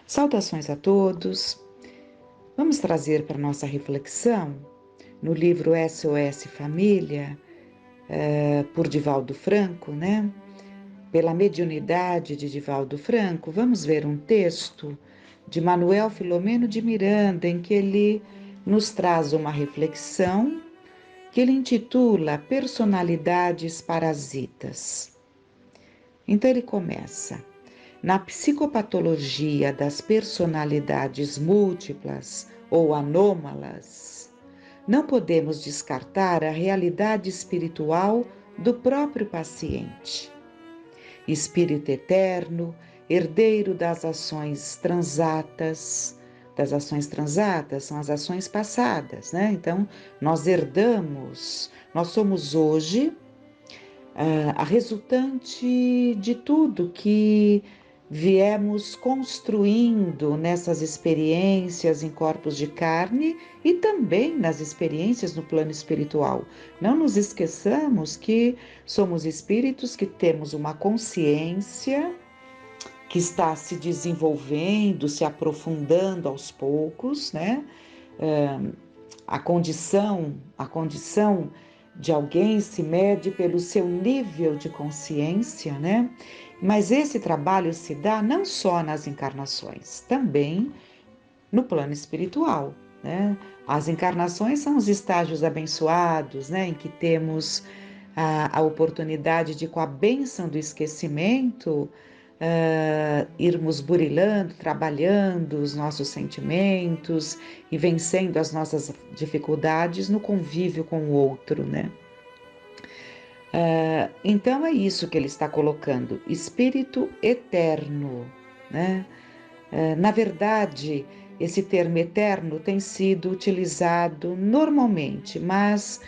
Saudações a todos. Vamos trazer para nossa reflexão, no livro SOS Família, por Divaldo Franco, né? Pela mediunidade de Divaldo Franco, vamos ver um texto de Manuel Filomeno de Miranda, em que ele nos traz uma reflexão que ele intitula Personalidades Parasitas. Então ele começa: na psicopatologia das personalidades múltiplas ou anômalas, não podemos descartar a realidade espiritual do próprio paciente. Espírito eterno, herdeiro das ações transatas são as ações passadas, né? Então, nós herdamos, nós somos hoje a resultante de tudo que viemos construindo nessas experiências em corpos de carne e também nas experiências no plano espiritual. Não nos esqueçamos que somos espíritos que temos uma consciência que está se desenvolvendo, se aprofundando aos poucos, né? A condição de alguém se mede pelo seu nível de consciência, né? Mas esse trabalho se dá não só nas encarnações, também no plano espiritual, né? As encarnações são os estágios abençoados, né? Em que temos a oportunidade de, com a bênção do esquecimento, irmos burilando, trabalhando os nossos sentimentos e vencendo as nossas dificuldades no convívio com o outro, né? Então é isso que ele está colocando, espírito eterno, né? Na verdade, esse termo eterno tem sido utilizado normalmente, mas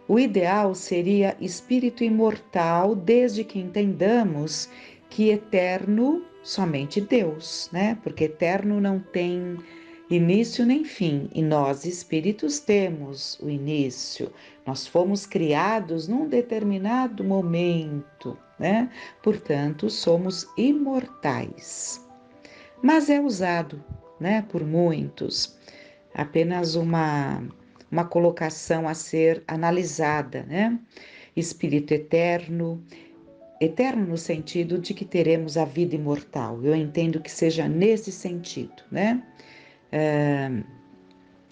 o ideal seria espírito imortal, desde que entendamos que eterno somente Deus, né? Porque eterno não tem início nem fim, e nós espíritos temos o início. Nós fomos criados num determinado momento, né? Portanto, somos imortais. Mas é usado, né, por muitos, apenas uma colocação a ser analisada, né? Espírito eterno, eterno no sentido de que teremos a vida imortal. Eu entendo que seja nesse sentido, né?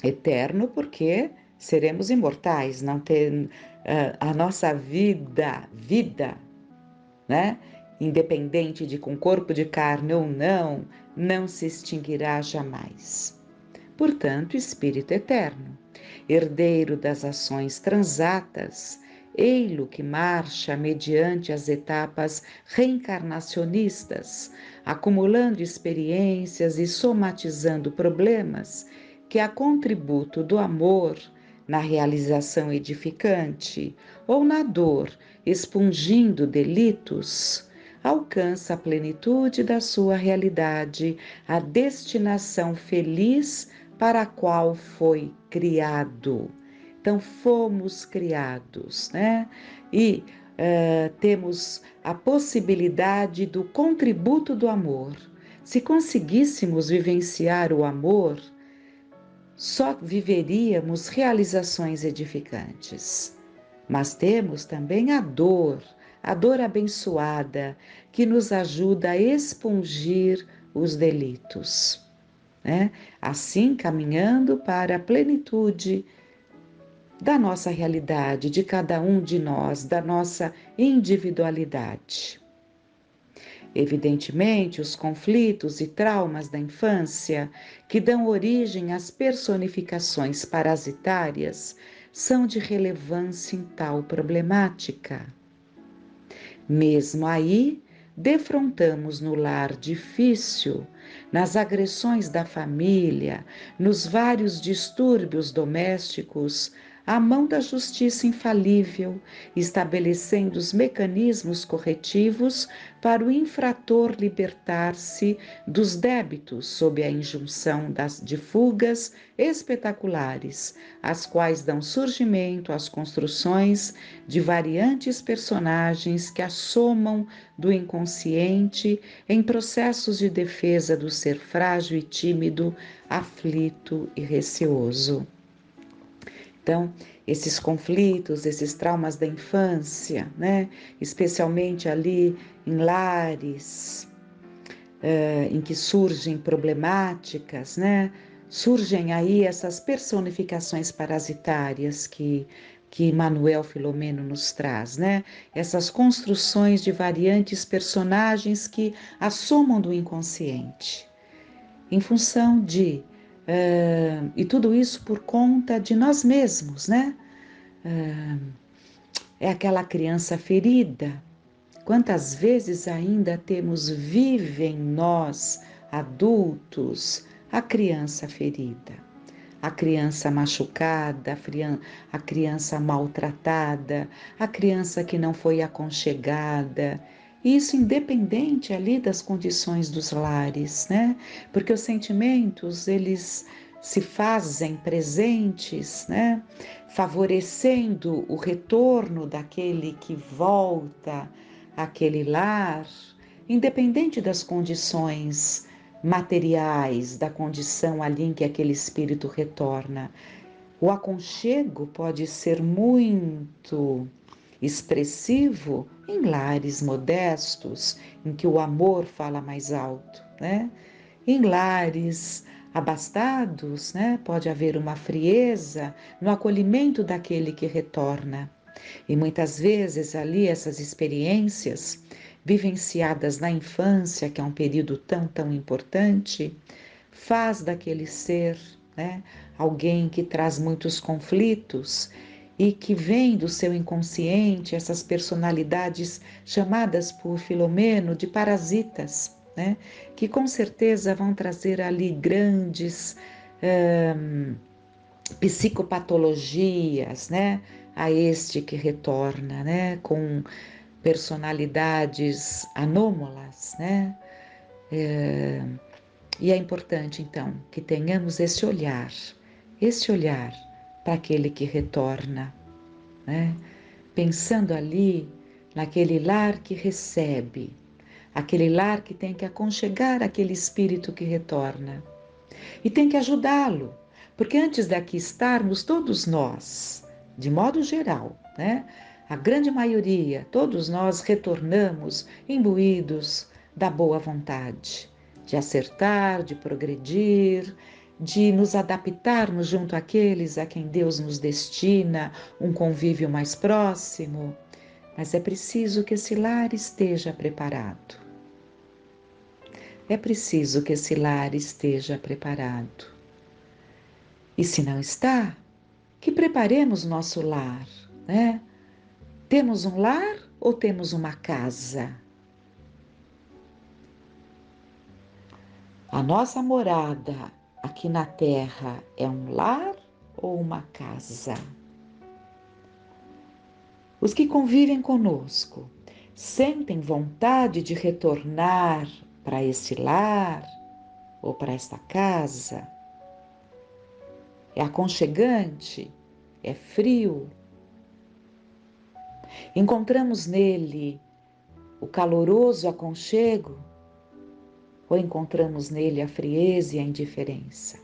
Eterno porque seremos imortais, não ter a nossa vida, né? Independente de com corpo de carne ou não se extinguirá jamais. Portanto, espírito eterno, herdeiro das ações transatas, ei-lo que marcha mediante as etapas reencarnacionistas, acumulando experiências e somatizando problemas que, a contributo do amor, na realização edificante, ou na dor, expungindo delitos, alcança a plenitude da sua realidade, a destinação feliz para a qual foi criado. Então, fomos criados, né? E temos a possibilidade do contributo do amor. Se conseguíssemos vivenciar o amor, só viveríamos realizações edificantes. Mas temos também a dor abençoada, que nos ajuda a expungir os delitos, né? Assim, caminhando para a plenitude da nossa realidade, de cada um de nós, da nossa individualidade. Evidentemente, os conflitos e traumas da infância, que dão origem às personificações parasitárias, são de relevância em tal problemática. Mesmo aí, defrontamos no lar difícil, nas agressões da família, nos vários distúrbios domésticos, a mão da justiça infalível, estabelecendo os mecanismos corretivos para o infrator libertar-se dos débitos sob a injunção de fugas espetaculares, as quais dão surgimento às construções de variantes personagens que assomam do inconsciente em processos de defesa do ser frágil e tímido, aflito e receoso. Então, esses conflitos, esses traumas da infância, né? Especialmente ali em lares em que surgem problemáticas, né? Surgem aí essas personificações parasitárias que Manuel Filomeno nos traz, né? Essas construções de variantes personagens que assomam do inconsciente, em função de e tudo isso por conta de nós mesmos, né? É aquela criança ferida. Quantas vezes ainda vive em nós, adultos, a criança ferida, a criança machucada, a criança maltratada, a criança que não foi aconchegada. Isso independente ali das condições dos lares, né? Porque os sentimentos, eles se fazem presentes, né? Favorecendo o retorno daquele que volta àquele lar, independente das condições materiais, da condição ali em que aquele espírito retorna. O aconchego pode ser muito expressivo em lares modestos, em que o amor fala mais alto, né? Em lares abastados, né? Pode haver uma frieza no acolhimento daquele que retorna. E muitas vezes ali essas experiências vivenciadas na infância, que é um período tão importante, faz daquele ser, né, alguém que traz muitos conflitos e que vem do seu inconsciente essas personalidades chamadas por Filomeno de parasitas, né, que com certeza vão trazer ali grandes psicopatologias, né, a este que retorna, né, com personalidades anômalas, né? E é importante, então, que tenhamos esse olhar para aquele que retorna, né? Pensando ali naquele lar que recebe, aquele lar que tem que aconchegar aquele espírito que retorna e tem que ajudá-lo, porque antes daqui estarmos todos nós, de modo geral, né? A grande maioria, todos nós retornamos imbuídos da boa vontade, de acertar, de progredir, de nos adaptarmos junto àqueles a quem Deus nos destina um convívio mais próximo. Mas é preciso que esse lar esteja preparado. É preciso que esse lar esteja preparado. E se não está, que preparemos nosso lar, né? Temos um lar ou temos uma casa? A nossa morada aqui na Terra é um lar ou uma casa? Os que convivem conosco sentem vontade de retornar para esse lar ou para esta casa? É aconchegante? É frio? Encontramos nele o caloroso aconchego ou encontramos nele a frieza e a indiferença?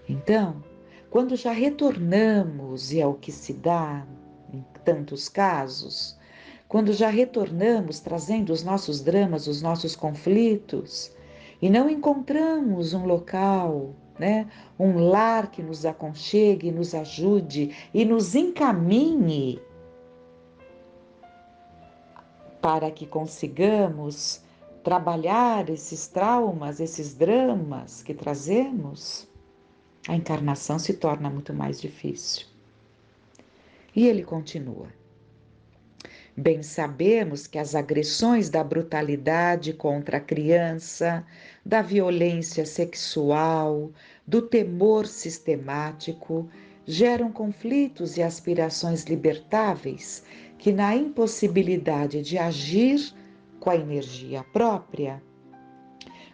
Então, quando já retornamos, e é o que se dá em tantos casos, quando já retornamos trazendo os nossos dramas, os nossos conflitos, e não encontramos um local, né, um lar que nos aconchegue, nos ajude e nos encaminhe para que consigamos trabalhar esses traumas, esses dramas que trazemos, a encarnação se torna muito mais difícil. E ele continua: Bem sabemos que as agressões da brutalidade contra a criança, da violência sexual, do temor sistemático, geram conflitos e aspirações libertáveis que, na impossibilidade de agir com a energia própria,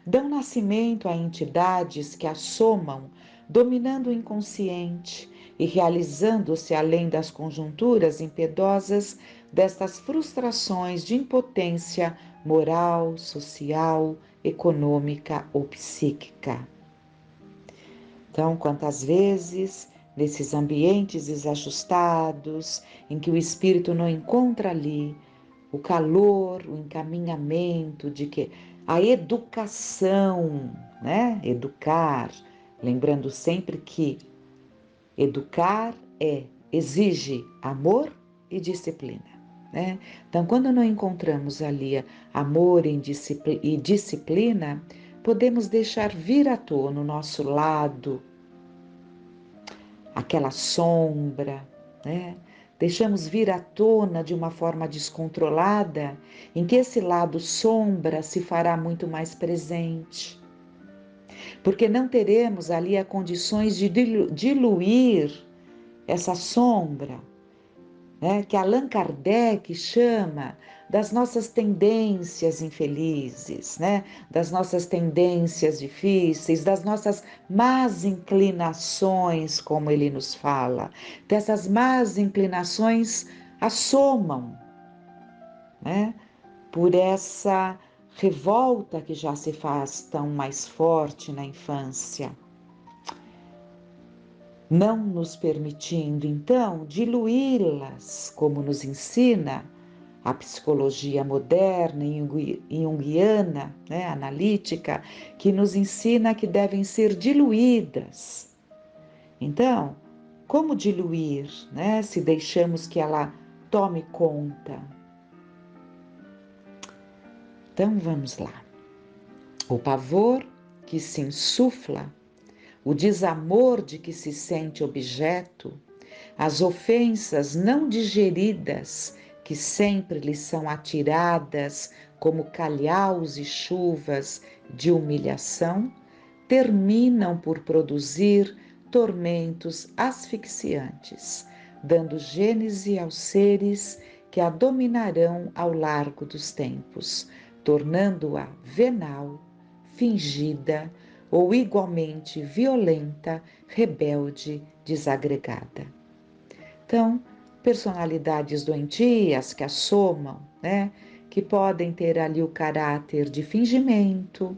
dão nascimento a entidades que assomam, dominando o inconsciente e realizando-se além das conjunturas impiedosas destas frustrações de impotência moral, social, econômica ou psíquica. Então, quantas vezes, nesses ambientes desajustados, em que o espírito não encontra ali o calor, o encaminhamento de que a educação, né? Educar, lembrando sempre que educar exige amor e disciplina, né? Então, quando não encontramos ali amor e disciplina, podemos deixar vir à tona o nosso lado, aquela sombra, né? Deixamos vir à tona de uma forma descontrolada, em que esse lado sombra se fará muito mais presente. Porque não teremos ali as condições de diluir essa sombra, né, que Allan Kardec chama das nossas tendências infelizes, né, das nossas tendências difíceis, das nossas más inclinações, como ele nos fala. Dessas más inclinações assomam, né, por essa revolta que já se faz tão mais forte na infância, não nos permitindo, então, diluí-las, como nos ensina a psicologia moderna e junguiana, né, analítica, que nos ensina que devem ser diluídas. Então, como diluir, né, se deixamos que ela tome conta? Então, vamos lá. O pavor que se insufla, o desamor de que se sente objeto, as ofensas não digeridas que sempre lhe são atiradas como calhaus e chuvas de humilhação, terminam por produzir tormentos asfixiantes, dando gênese aos seres que a dominarão ao largo dos tempos, tornando-a venal, fingida ou igualmente violenta, rebelde, desagregada. Então, personalidades doentias que assomam, né, que podem ter ali o caráter de fingimento,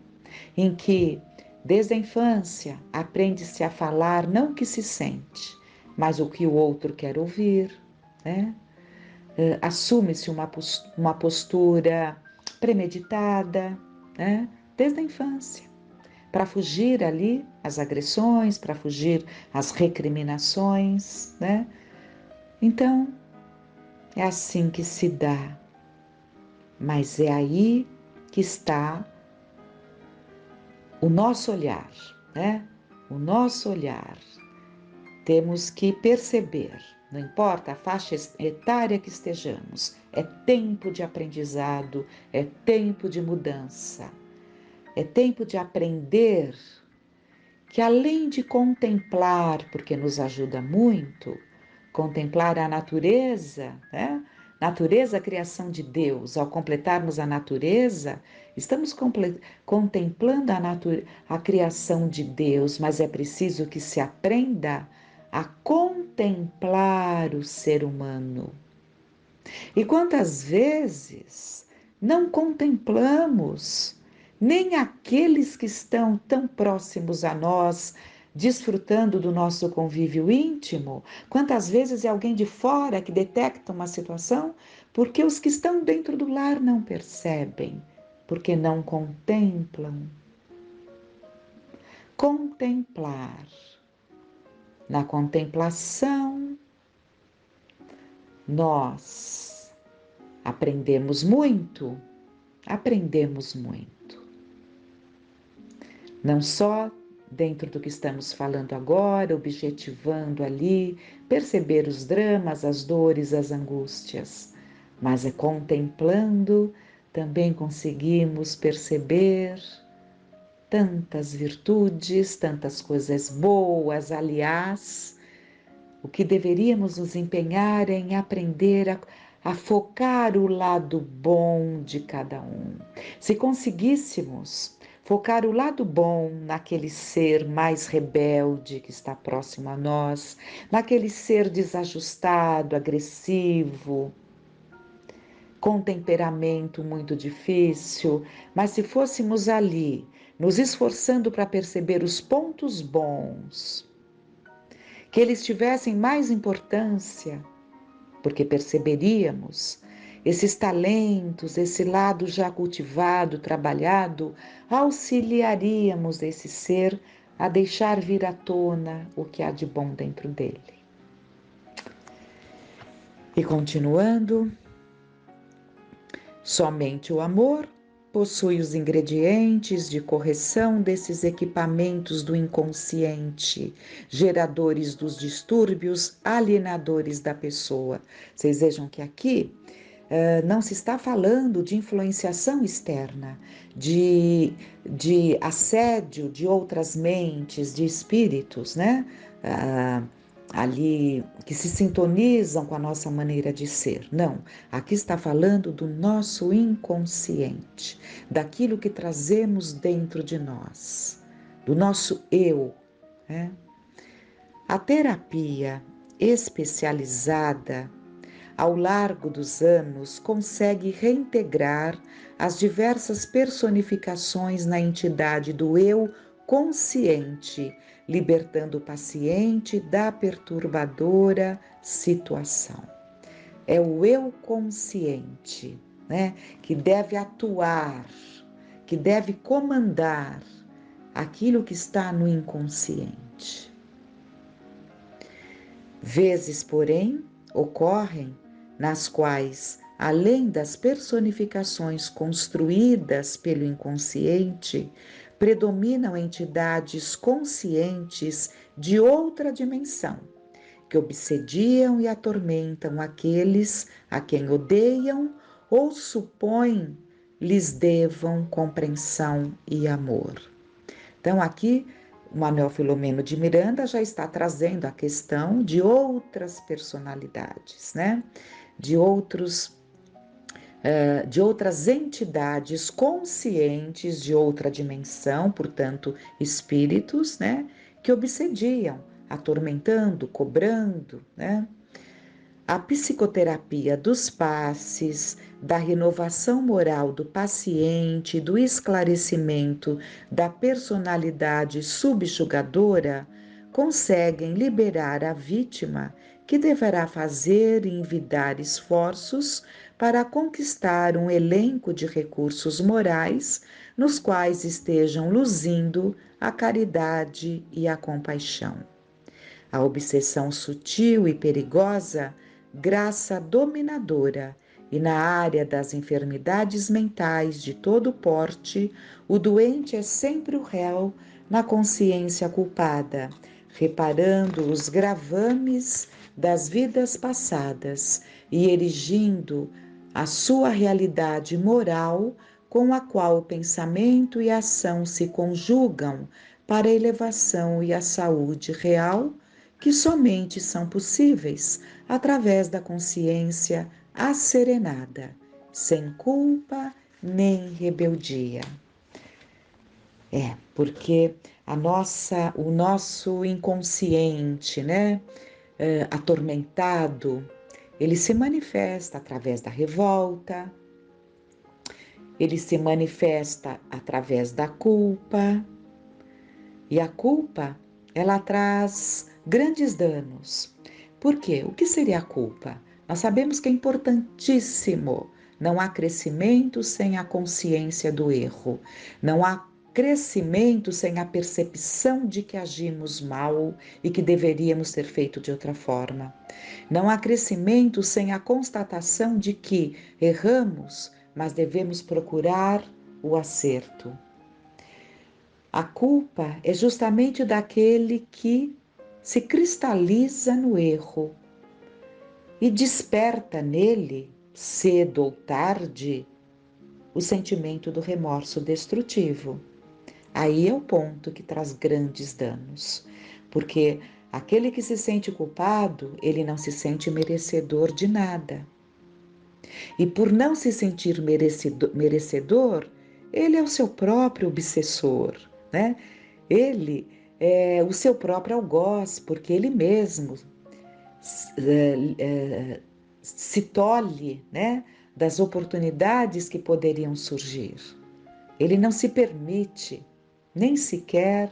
em que, desde a infância, aprende-se a falar não o que se sente, mas o que o outro quer ouvir, né? Assume-se uma postura premeditada, né? Desde a infância, para fugir ali às agressões, para fugir às recriminações, né? Então, é assim que se dá, mas é aí que está o nosso olhar, né? O nosso olhar. Temos que perceber, não importa a faixa etária que estejamos, é tempo de aprendizado, é tempo de mudança, é tempo de aprender que além de contemplar, porque nos ajuda muito, contemplar a natureza, né? Natureza, a criação de Deus. Ao completarmos a natureza, estamos contemplando a criação de Deus, mas é preciso que se aprenda a contemplar o ser humano. E quantas vezes não contemplamos nem aqueles que estão tão próximos a nós, desfrutando do nosso convívio íntimo? Quantas vezes é alguém de fora que detecta uma situação, porque os que estão dentro do lar não percebem, porque não contemplam. Contemplar. Na contemplação, nós aprendemos muito, não só dentro do que estamos falando agora, objetivando ali, perceber os dramas, as dores, as angústias, mas contemplando também conseguimos perceber tantas virtudes, tantas coisas boas. Aliás, o que deveríamos nos empenhar é em aprender a focar o lado bom de cada um. Se conseguíssemos focar o lado bom naquele ser mais rebelde que está próximo a nós, naquele ser desajustado, agressivo, com temperamento muito difícil, mas se fôssemos ali, nos esforçando para perceber os pontos bons, que eles tivessem mais importância, porque perceberíamos esses talentos, esse lado já cultivado, trabalhado, auxiliaríamos esse ser a deixar vir à tona o que há de bom dentro dele. E continuando, somente o amor possui os ingredientes de correção desses equipamentos do inconsciente, geradores dos distúrbios, alienadores da pessoa. Vocês vejam que aqui não se está falando de influenciação externa, de assédio de outras mentes, de espíritos, né? Ali que se sintonizam com a nossa maneira de ser. Não, aqui está falando do nosso inconsciente, daquilo que trazemos dentro de nós, do nosso eu, né? A terapia especializada, ao largo dos anos, consegue reintegrar as diversas personificações na entidade do eu consciente, libertando o paciente da perturbadora situação. É o eu consciente, né, que deve atuar, que deve comandar aquilo que está no inconsciente. Vezes, porém, ocorrem nas quais, além das personificações construídas pelo inconsciente, predominam entidades conscientes de outra dimensão, que obsediam e atormentam aqueles a quem odeiam ou supõem lhes devam compreensão e amor. Então, aqui, o Manuel Filomeno de Miranda já está trazendo a questão de outras personalidades, né? De outras entidades conscientes de outra dimensão, portanto, espíritos, né? Que obsediam, atormentando, cobrando, né? A psicoterapia dos passes, da renovação moral do paciente, do esclarecimento da personalidade subjugadora, conseguem liberar a vítima, que deverá fazer e envidar esforços para conquistar um elenco de recursos morais nos quais estejam luzindo a caridade e a compaixão. A obsessão sutil e perigosa, graça dominadora, e na área das enfermidades mentais de todo porte, o doente é sempre o réu na consciência culpada, reparando os gravames das vidas passadas e erigindo a sua realidade moral com a qual o pensamento e a ação se conjugam para a elevação e a saúde real, que somente são possíveis através da consciência asserenada, sem culpa nem rebeldia. Porque o nosso inconsciente, né, atormentado, ele se manifesta através da revolta, ele se manifesta através da culpa, e a culpa, ela traz grandes danos. Por quê? O que seria a culpa? Nós sabemos que é importantíssimo. Não há crescimento sem a consciência do erro. Não há crescimento sem a percepção de que agimos mal e que deveríamos ter feito de outra forma. Não há crescimento sem a constatação de que erramos, mas devemos procurar o acerto. A culpa é justamente daquele que se cristaliza no erro e desperta nele cedo ou tarde, o sentimento do remorso destrutivo. Aí é o ponto que traz grandes danos, porque aquele que se sente culpado, ele não se sente merecedor de nada. E por não se sentir merecedor, ele é o seu próprio obsessor, né? Ele é o seu próprio algoz, porque ele mesmo se tolhe, né, das oportunidades que poderiam surgir. Ele não se permite nem sequer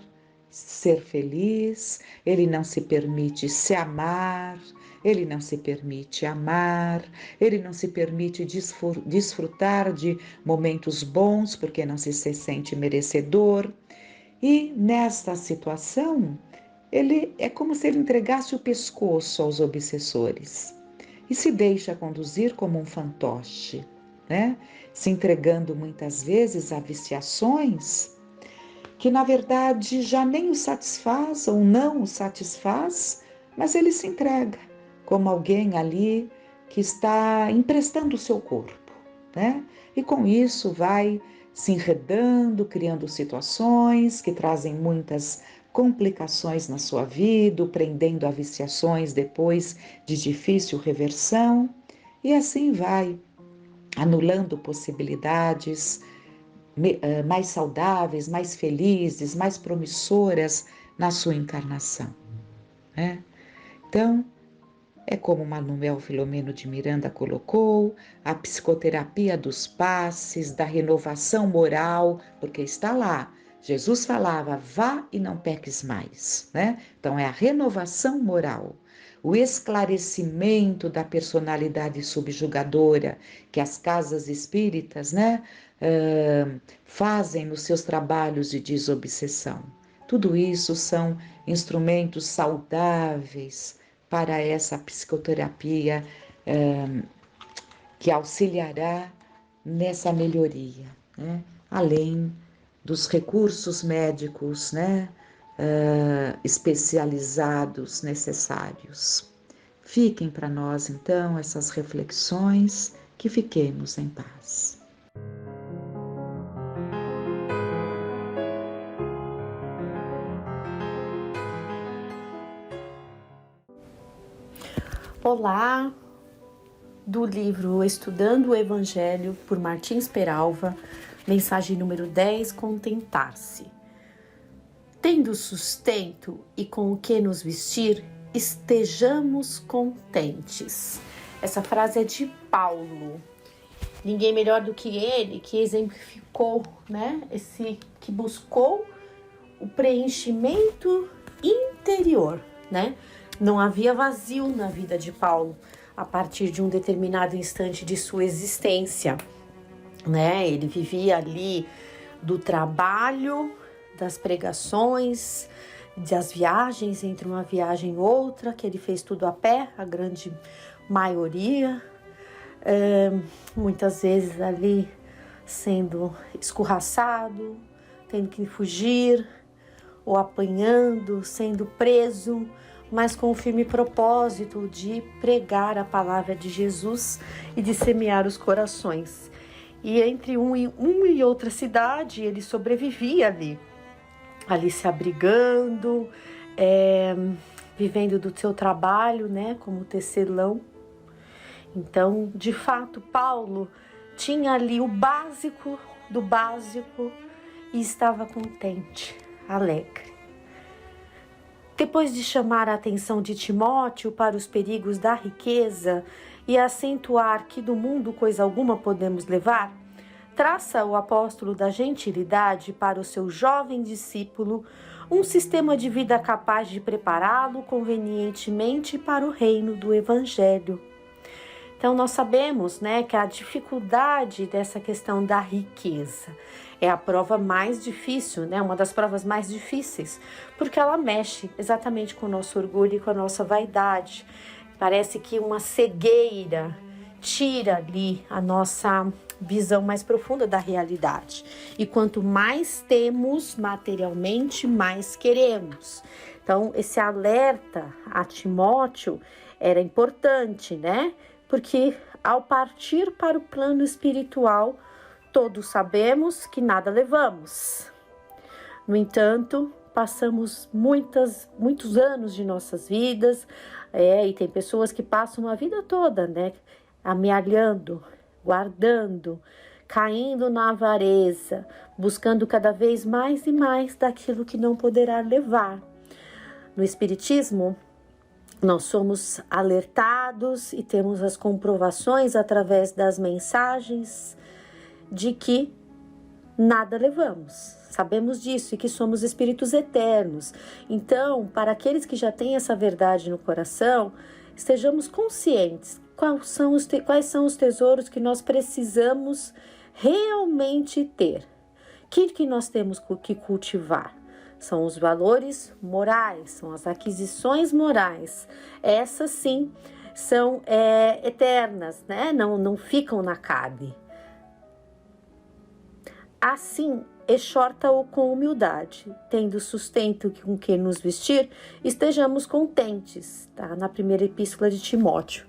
ser feliz, ele não se permite se amar, ele não se permite amar, ele não se permite desfrutar de momentos bons porque não se sente merecedor. E nesta situação, ele é como se ele entregasse o pescoço aos obsessores e se deixa conduzir como um fantoche, né? Se entregando muitas vezes a viciações que na verdade já nem o satisfaz ou não o satisfaz, mas ele se entrega como alguém ali que está emprestando o seu corpo, né? E com isso vai se enredando, criando situações que trazem muitas complicações na sua vida, prendendo a viciações depois de difícil reversão, e assim vai, anulando possibilidades mais saudáveis, mais felizes, mais promissoras na sua encarnação, né? Então, é como Manuel Filomeno de Miranda colocou, a psicoterapia dos passes, da renovação moral, porque está lá. Jesus falava, vá e não peques mais, né? Então é a renovação moral, o esclarecimento da personalidade subjugadora que as casas espíritas, né, fazem nos seus trabalhos de desobsessão. Tudo isso são instrumentos saudáveis para essa psicoterapia que auxiliará nessa melhoria, né? Além dos recursos médicos, né, especializados necessários. Fiquem para nós, então, essas reflexões, que fiquemos em paz. Olá, do livro Estudando o Evangelho, por Martins Peralva, mensagem número 10, contentar-se. Tendo sustento e com o que nos vestir, estejamos contentes. Essa frase é de Paulo. Ninguém melhor do que ele, que exemplificou, né? Que buscou o preenchimento interior, né? Não havia vazio na vida de Paulo a partir de um determinado instante de sua existência, né? Ele vivia ali do trabalho, das pregações, das viagens, entre uma viagem e outra, que ele fez tudo a pé, a grande maioria, muitas vezes ali sendo escorraçado, tendo que fugir, ou apanhando, sendo preso, mas com o firme propósito de pregar a palavra de Jesus e de semear os corações. E entre uma e outra cidade, ele sobrevivia ali se abrigando, vivendo do seu trabalho, né, como tecelão. Então, de fato, Paulo tinha ali o básico do básico e estava contente, alegre. Depois de chamar a atenção de Timóteo para os perigos da riqueza e acentuar que do mundo coisa alguma podemos levar, traça o apóstolo da gentilidade para o seu jovem discípulo um sistema de vida capaz de prepará-lo convenientemente para o reino do Evangelho. Então, nós sabemos, né, que a dificuldade dessa questão da riqueza é a prova mais difícil, né, uma das provas mais difíceis, porque ela mexe exatamente com o nosso orgulho e com a nossa vaidade. Parece que uma cegueira tira ali a nossa visão mais profunda da realidade. E quanto mais temos materialmente, mais queremos. Então, esse alerta a Timóteo era importante, né? Porque ao partir para o plano espiritual, todos sabemos que nada levamos. No entanto, passamos muitos anos de nossas vidas, e tem pessoas que passam a vida toda, né, amealhando, guardando, caindo na avareza, buscando cada vez mais e mais daquilo que não poderá levar. No Espiritismo, nós somos alertados e temos as comprovações através das mensagens de que nada levamos. Sabemos disso e que somos espíritos eternos. Então, para aqueles que já têm essa verdade no coração, estejamos conscientes quais são os tesouros que nós precisamos realmente ter. O que nós temos que cultivar? São os valores morais, são as aquisições morais. Essas sim são eternas, né? Não ficam na carne. Assim, exorta-o com humildade, tendo sustento com que nos vestir, estejamos contentes, tá? Na primeira epístola de Timóteo.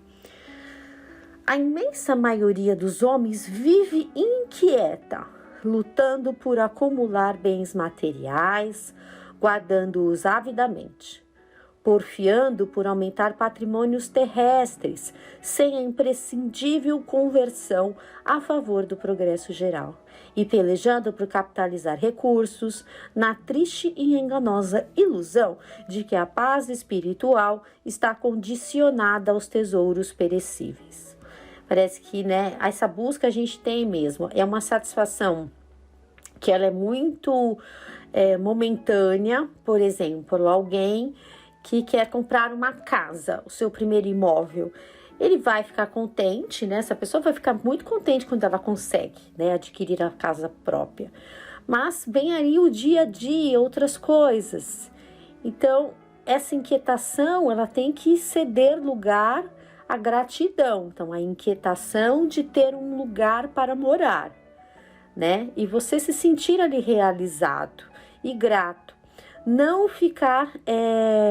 A imensa maioria dos homens vive inquieta, lutando por acumular bens materiais, guardando-os avidamente, porfiando por aumentar patrimônios terrestres, sem a imprescindível conversão a favor do progresso geral, e pelejando por capitalizar recursos na triste e enganosa ilusão de que a paz espiritual está condicionada aos tesouros perecíveis. Parece que, né, essa busca a gente tem mesmo, é uma satisfação que ela é muito momentânea. Por exemplo, alguém que quer comprar uma casa, o seu primeiro imóvel, ele vai ficar contente, né? Essa pessoa vai ficar muito contente quando ela consegue, né, adquirir a casa própria. Mas vem aí o dia a dia, outras coisas. Então, essa inquietação, ela tem que ceder lugar à gratidão. Então, a inquietação de ter um lugar para morar, né? E você se sentir ali realizado e grato. Não ficar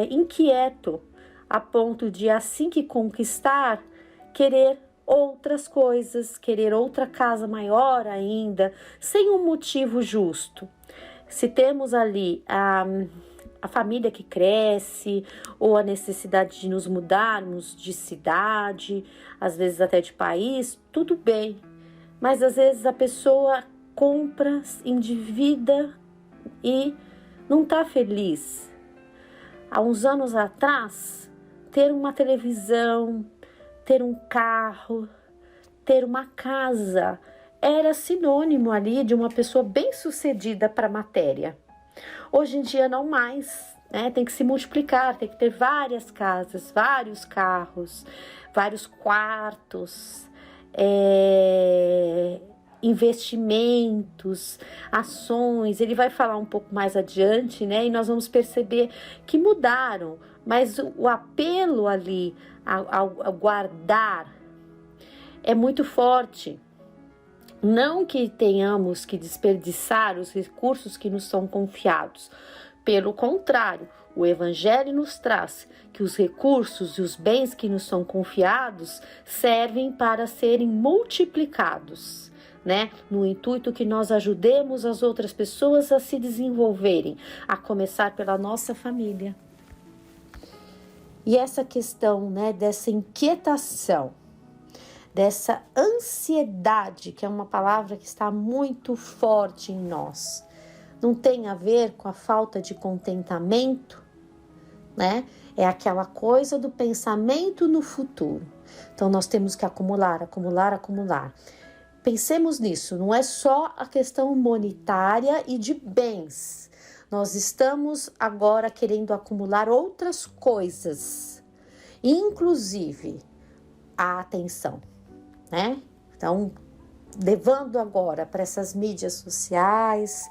inquieto a ponto de, assim que conquistar, querer outras coisas, querer outra casa maior ainda, sem um motivo justo. Se temos ali a família que cresce, ou a necessidade de nos mudarmos de cidade, às vezes até de país, tudo bem. Mas às vezes a pessoa compra, endivida e não está feliz. Há uns anos atrás, ter uma televisão, ter um carro, ter uma casa, era sinônimo ali de uma pessoa bem-sucedida para a matéria. Hoje em dia não mais, né? Tem que se multiplicar, tem que ter várias casas, vários carros, vários quartos, investimentos, ações. Ele vai falar um pouco mais adiante, né? E nós vamos perceber que mudaram, mas o apelo ali ao guardar é muito forte. Não que tenhamos que desperdiçar os recursos que nos são confiados. Pelo contrário, o Evangelho nos traz que os recursos e os bens que nos são confiados servem para serem multiplicados, né? No intuito que nós ajudemos as outras pessoas a se desenvolverem, a começar pela nossa família. E essa questão, né, dessa inquietação, dessa ansiedade, que é uma palavra que está muito forte em nós, não tem a ver com a falta de contentamento, né? É aquela coisa do pensamento no futuro. Então, nós temos que acumular. Pensemos nisso, não é só a questão monetária e de bens. Nós estamos agora querendo acumular outras coisas, inclusive a atenção, né? Então, levando agora para essas mídias sociais,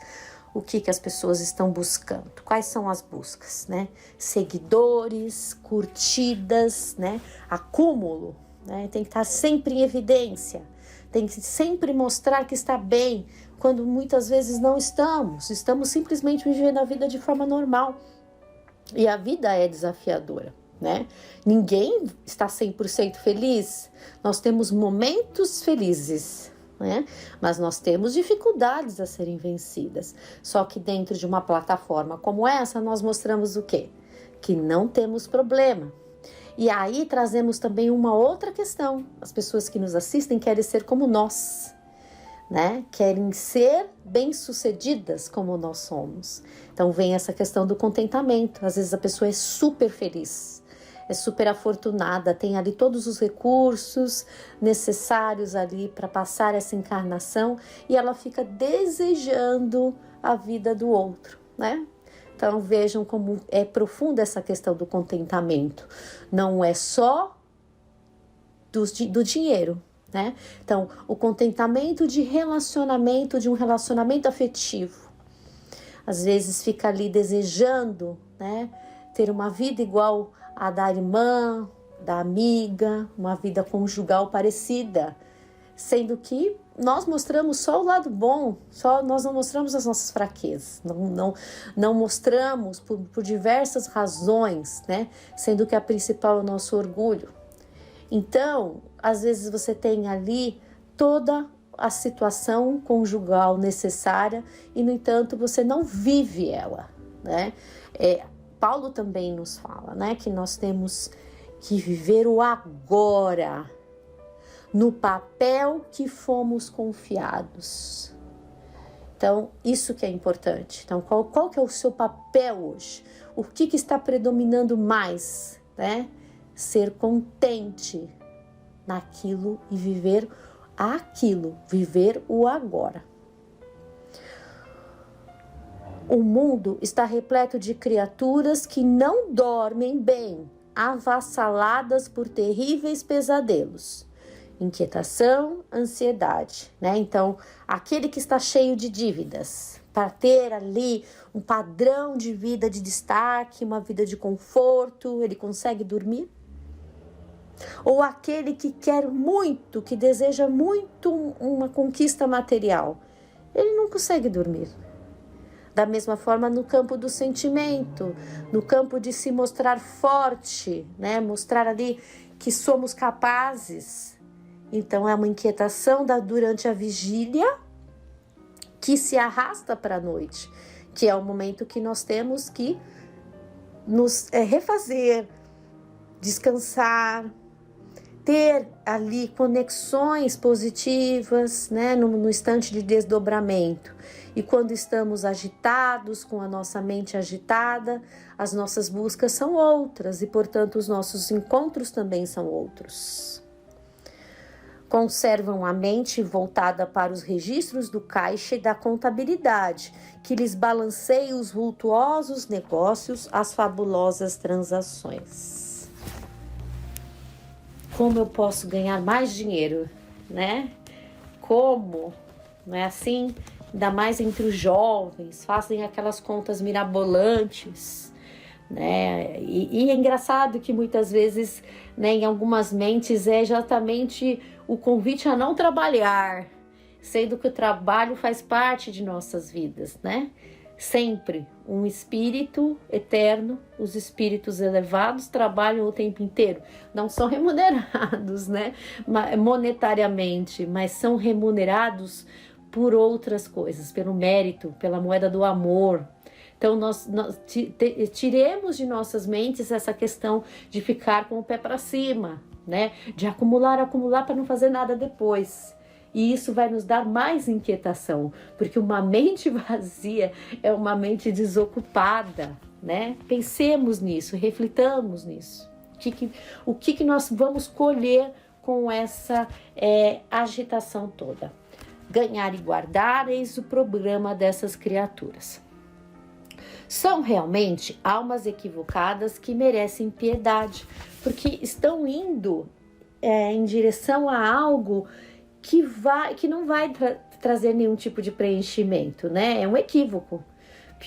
o que as pessoas estão buscando? Quais são as buscas, né? Seguidores, curtidas, né? Acúmulo, né? Tem que estar sempre em evidência, tem que sempre mostrar que está bem, quando muitas vezes não estamos simplesmente vivendo a vida de forma normal. E a vida é desafiadora, né? Ninguém está 100% feliz. Nós temos momentos felizes, né? Mas nós temos dificuldades a serem vencidas. Só que dentro de uma plataforma como essa, nós mostramos o quê? Que não temos problema. E aí trazemos também uma outra questão. As pessoas que nos assistem querem ser como nós, né? Querem ser bem-sucedidas como nós somos. Então vem essa questão do contentamento. Às vezes a pessoa é super feliz, é super afortunada, tem ali todos os recursos necessários ali para passar essa encarnação e ela fica desejando a vida do outro, né? Então vejam como é profunda essa questão do contentamento. Não é só do dinheiro, né? Então o contentamento de relacionamento, de um relacionamento afetivo. Às vezes fica ali desejando, né, ter uma vida igual a da irmã, da amiga, uma vida conjugal parecida, sendo que nós mostramos só o lado bom, nós não mostramos as nossas fraquezas, não mostramos por diversas razões, né, sendo que a principal é o nosso orgulho. Então, às vezes você tem ali toda a situação conjugal necessária e, no entanto, você não vive ela, né? Paulo também nos fala, né, que nós temos que viver o agora, no papel que fomos confiados. Então, isso que é importante. Então, qual que é o seu papel hoje? O que está predominando mais, né? Ser contente naquilo e viver aquilo, viver o agora. O mundo está repleto de criaturas que não dormem bem, avassaladas por terríveis pesadelos, inquietação, ansiedade, né? Então, aquele que está cheio de dívidas, para ter ali um padrão de vida de destaque, uma vida de conforto, ele consegue dormir? Ou aquele que quer muito, que deseja muito uma conquista material, ele não consegue dormir. Da mesma forma no campo do sentimento, no campo de se mostrar forte, né? Mostrar ali que somos capazes. Então é uma inquietação durante a vigília que se arrasta para a noite, que é o momento que nós temos que nos refazer, descansar, ter ali conexões positivas, né, no instante de desdobramento. E quando estamos agitados, com a nossa mente agitada, as nossas buscas são outras e, portanto, os nossos encontros também são outros. Conservam a mente voltada para os registros do caixa e da contabilidade, que lhes balanceia os vultuosos negócios, as fabulosas transações. Como eu posso ganhar mais dinheiro, né? Como, não é assim? Ainda mais entre os jovens, fazem aquelas contas mirabolantes, né? E é engraçado que muitas vezes, né, em algumas mentes é exatamente o convite a não trabalhar, sendo que o trabalho faz parte de nossas vidas, né? Sempre um espírito eterno, os espíritos elevados trabalham o tempo inteiro. Não são remunerados, né, monetariamente, mas são remunerados por outras coisas, pelo mérito, pela moeda do amor. Então nós tiremos de nossas mentes essa questão de ficar com o pé para cima, né, de acumular para não fazer nada depois. E isso vai nos dar mais inquietação, porque uma mente vazia é uma mente desocupada, né? Pensemos nisso, reflitamos nisso. O que nós vamos colher com essa agitação toda? Ganhar e guardar, eis o programa dessas criaturas. São realmente almas equivocadas que merecem piedade, porque estão indo em direção a algo que não vai trazer nenhum tipo de preenchimento, né? É um equívoco.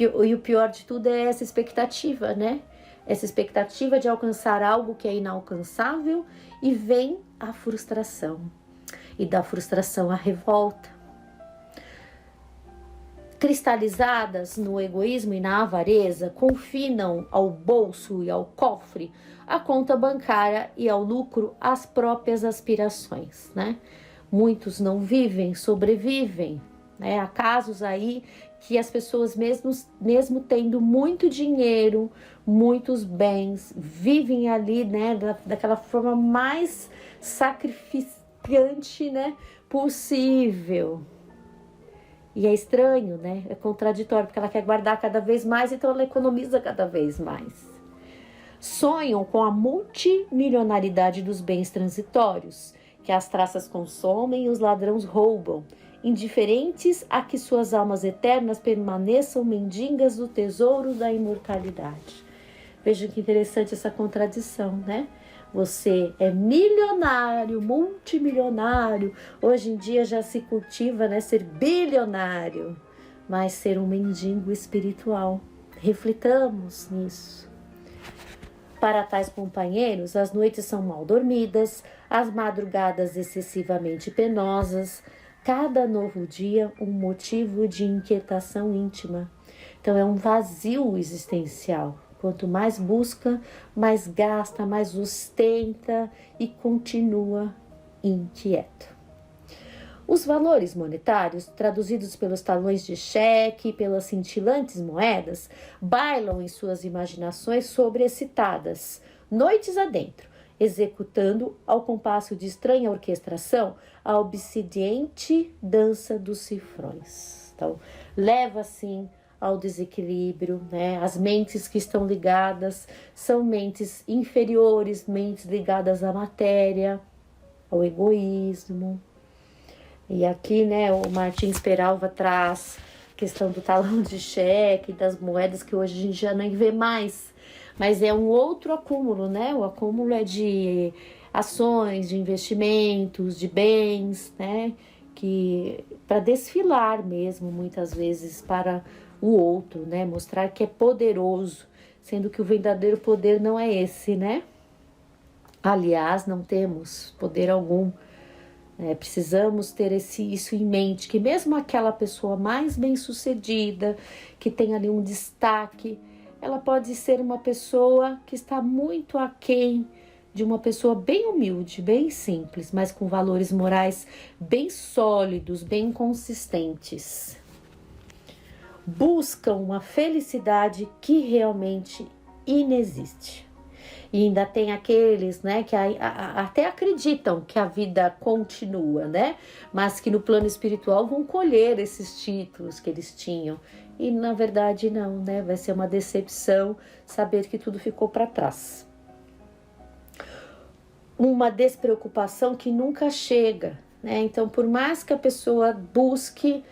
E o pior de tudo é essa expectativa, né? Essa expectativa de alcançar algo que é inalcançável, e vem a frustração. E da frustração a revolta. cristalizadas no egoísmo e na avareza, confinam ao bolso e ao cofre a conta bancária e ao lucro as próprias aspirações, né? Muitos não vivem, sobrevivem, né? Há casos aí que as pessoas mesmo tendo muito dinheiro, muitos bens, vivem ali, né, daquela forma mais sacrificante, né, possível. E é estranho, né? É contraditório, porque ela quer guardar cada vez mais, então ela economiza cada vez mais. Sonham com a multimilionaridade dos bens transitórios, que as traças consomem e os ladrões roubam, indiferentes a que suas almas eternas permaneçam mendigas do tesouro da imortalidade. Vejam que interessante essa contradição, né? Você é milionário, multimilionário. Hoje em dia já se cultiva, né, ser bilionário, mas ser um mendigo espiritual. Reflitamos nisso. Para tais companheiros, as noites são mal dormidas, as madrugadas excessivamente penosas, cada novo dia um motivo de inquietação íntima. Então é um vazio existencial. Quanto mais busca, mais gasta, mais ostenta e continua inquieto. Os valores monetários, traduzidos pelos talões de cheque e pelas cintilantes moedas, bailam em suas imaginações sobreexcitadas, noites adentro, executando, ao compasso de estranha orquestração, a obsidiante dança dos cifrões. Então, leva assim ao desequilíbrio, né? As mentes que estão ligadas são mentes inferiores, mentes ligadas à matéria, ao egoísmo. E aqui, né, o Martins Peralva traz a questão do talão de cheque, das moedas que hoje a gente já nem vê mais, mas é um outro acúmulo, né? O acúmulo é de ações, de investimentos, de bens, né? Que para desfilar mesmo, muitas vezes, para o outro, né? Mostrar que é poderoso, sendo que o verdadeiro poder não é esse, né? Aliás, não temos poder algum. Precisamos ter isso em mente, que mesmo aquela pessoa mais bem-sucedida, que tem ali um destaque, ela pode ser uma pessoa que está muito aquém de uma pessoa bem humilde, bem simples, mas com valores morais bem sólidos, bem consistentes. Buscam uma felicidade que realmente inexiste. E ainda tem aqueles, né, que até acreditam que a vida continua, né? Mas que no plano espiritual vão colher esses títulos que eles tinham. E na verdade não, né? Vai ser uma decepção saber que tudo ficou para trás. Uma despreocupação que nunca chega, né? Então, por mais que a pessoa busque,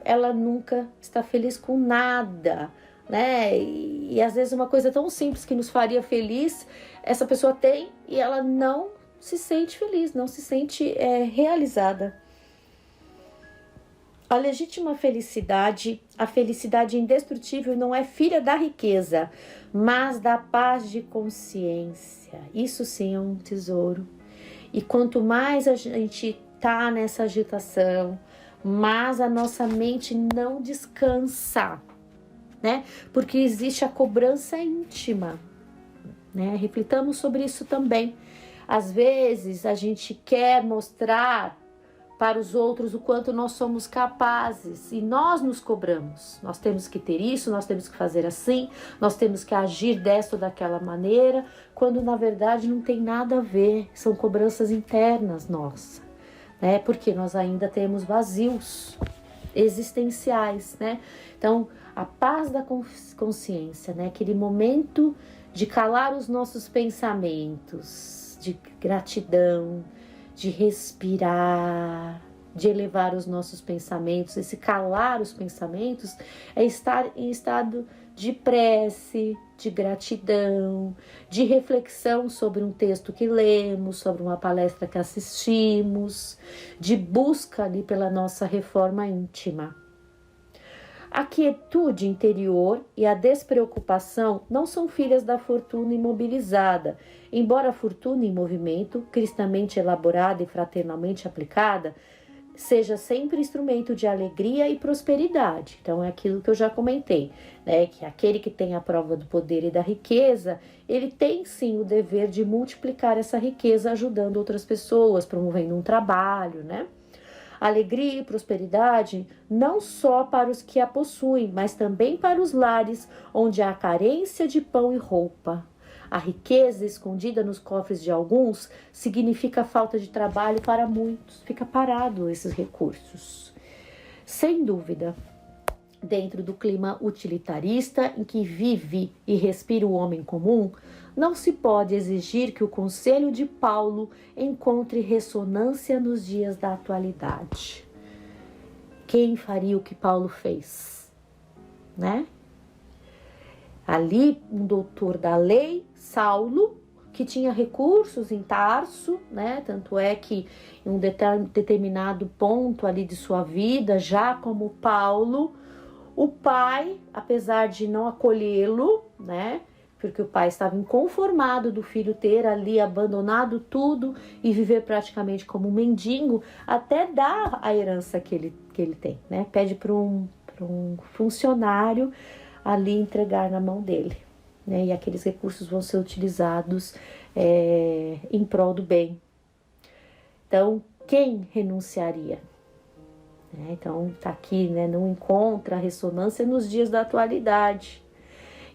ela nunca está feliz com nada, né? E às vezes uma coisa tão simples que nos faria feliz, essa pessoa tem e ela não se sente feliz, não se sente realizada. A legítima felicidade, a felicidade indestrutível, não é filha da riqueza, mas da paz de consciência. Isso sim é um tesouro. E quanto mais a gente tá nessa agitação, mais a nossa mente não descansa, né? Porque existe a cobrança íntima, né? Reflitamos sobre isso também. Às vezes a gente quer mostrar para os outros o quanto nós somos capazes e nós nos cobramos. Nós temos que ter isso, nós temos que fazer assim, nós temos que agir desta ou daquela maneira, quando na verdade não tem nada a ver, são cobranças internas nossas, né? Porque nós ainda temos vazios existenciais, né? Então, a paz da consciência, né? Aquele momento de calar os nossos pensamentos, de gratidão, de respirar, de elevar os nossos pensamentos. Esse calar os pensamentos é estar em estado de prece, de gratidão, de reflexão sobre um texto que lemos, sobre uma palestra que assistimos, de busca ali pela nossa reforma íntima. A quietude interior e a despreocupação não são filhas da fortuna imobilizada, embora a fortuna em movimento, cristamente elaborada e fraternalmente aplicada, seja sempre instrumento de alegria e prosperidade. Então, é aquilo que eu já comentei, né? Que aquele que tem a prova do poder e da riqueza, ele tem sim o dever de multiplicar essa riqueza, ajudando outras pessoas, promovendo um trabalho, né? Alegria e prosperidade não só para os que a possuem, mas também para os lares onde há carência de pão e roupa. A riqueza escondida nos cofres de alguns significa falta de trabalho para muitos. Fica parado esses recursos. Sem dúvida, dentro do clima utilitarista em que vive e respira o homem comum, não se pode exigir que o conselho de Paulo encontre ressonância nos dias da atualidade. Quem faria o que Paulo fez, né? Ali, um doutor da lei, Saulo, que tinha recursos em Tarso, né? Tanto é que em um determinado ponto ali de sua vida, já como Paulo, o pai, apesar de não acolhê-lo, né? Porque o pai estava inconformado do filho ter ali abandonado tudo e viver praticamente como um mendigo, até dar a herança que ele tem, né? Pede para um funcionário ali entregar na mão dele, né? E aqueles recursos vão ser utilizados em prol do bem. Então, quem renunciaria? Então, tá aqui, né? Não encontra ressonância nos dias da atualidade.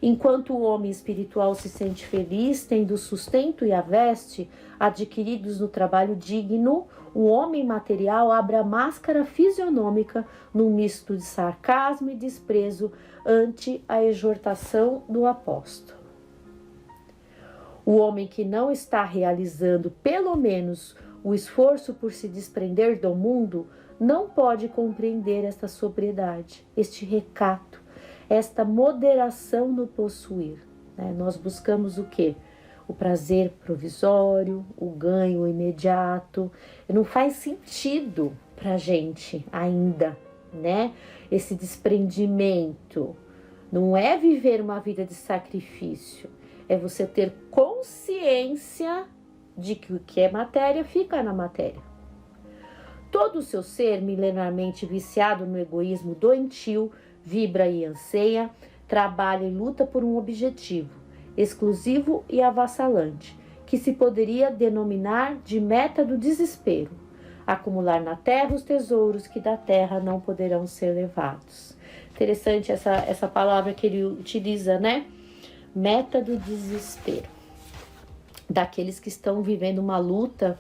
Enquanto o homem espiritual se sente feliz, tendo o sustento e a veste adquiridos no trabalho digno, o homem material abre a máscara fisionômica num misto de sarcasmo e desprezo ante a exortação do apóstolo. O homem que não está realizando, pelo menos, o esforço por se desprender do mundo, não pode compreender esta sobriedade, este recato, esta moderação no possuir. Né? Nós buscamos o quê? O prazer provisório, o ganho imediato. Não faz sentido para a gente ainda, né? Esse desprendimento. Não é viver uma vida de sacrifício, é você ter consciência de que o que é matéria fica na matéria. Todo o seu ser, milenarmente viciado no egoísmo doentio, vibra e anseia, trabalha e luta por um objetivo, exclusivo e avassalante, que se poderia denominar de meta do desespero: acumular na terra os tesouros que da terra não poderão ser levados. Interessante essa palavra que ele utiliza, né? Meta do desespero. Daqueles que estão vivendo uma luta